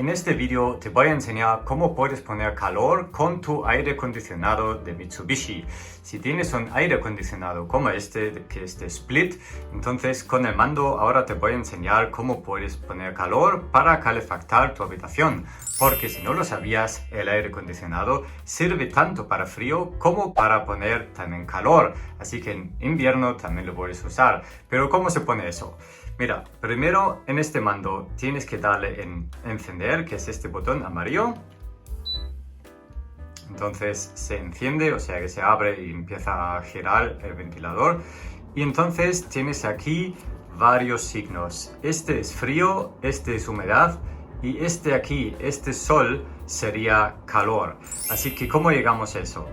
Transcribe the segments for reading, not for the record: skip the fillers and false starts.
En este vídeo te voy a enseñar cómo puedes poner calor con tu aire acondicionado de Mitsubishi. Si tienes un aire acondicionado como este, que es de split, entonces con el mando ahora te voy a enseñar cómo puedes poner calor para calefactar tu habitación. Porque si no lo sabías, el aire acondicionado sirve tanto para frío como para poner también calor. Así que en invierno también lo puedes usar. Pero ¿cómo se pone eso? Mira, primero en este mando tienes que darle en encender, que es este botón amarillo. Entonces se enciende, o sea que se abre y empieza a girar el ventilador. Y entonces tienes aquí varios signos. Este es frío, este es humedad y este aquí, este sol, sería calor. Así que ¿cómo llegamos a eso?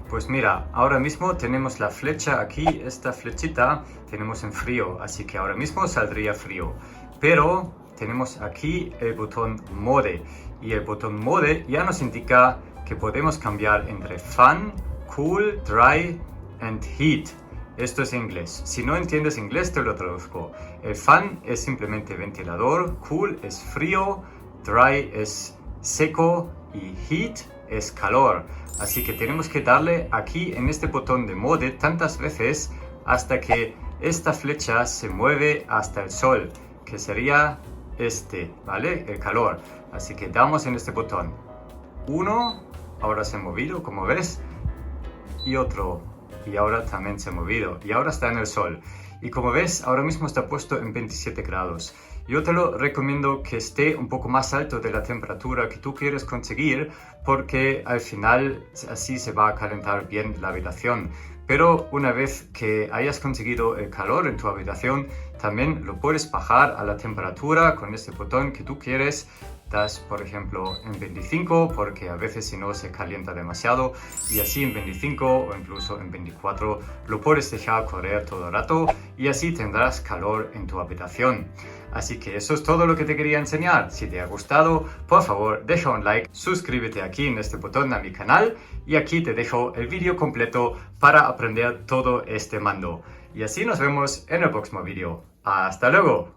Pues mira, ahora mismo tenemos la flecha aquí, esta flechita tenemos en frío, así que ahora mismo saldría frío. Pero tenemos aquí el botón Mode y el botón Mode ya nos indica que podemos cambiar entre Fan, Cool, Dry and Heat. Esto es inglés. Si no entiendes inglés te lo traduzco. El Fan es simplemente ventilador, Cool es frío, Dry es seco y Heat es calor. Así que tenemos que darle aquí en este botón de Mode tantas veces hasta que esta flecha se mueve hasta el sol, que sería este, ¿vale? El calor. Así que damos en este botón. Uno, ahora se ha movido, como ves. Y otro, y ahora también se ha movido. Y ahora está en el sol. Y como ves, ahora mismo está puesto en 27 grados. Yo te lo recomiendo que esté un poco más alto de la temperatura que tú quieres conseguir, porque al final así se va a calentar bien la habitación. Pero una vez que hayas conseguido el calor en tu habitación, también lo puedes bajar a la temperatura con este botón que tú quieres. Das, por ejemplo, en 25, porque a veces si no se calienta demasiado, y así en 25 o incluso en 24 lo puedes dejar correr todo el rato y así tendrás calor en tu habitación. Así que eso es todo lo que te quería enseñar. Si te ha gustado, por favor deja un like, suscríbete aquí en este botón a mi canal y aquí te dejo el vídeo completo para aprender todo este mando. Y así nos vemos en el próximo vídeo. ¡Hasta luego!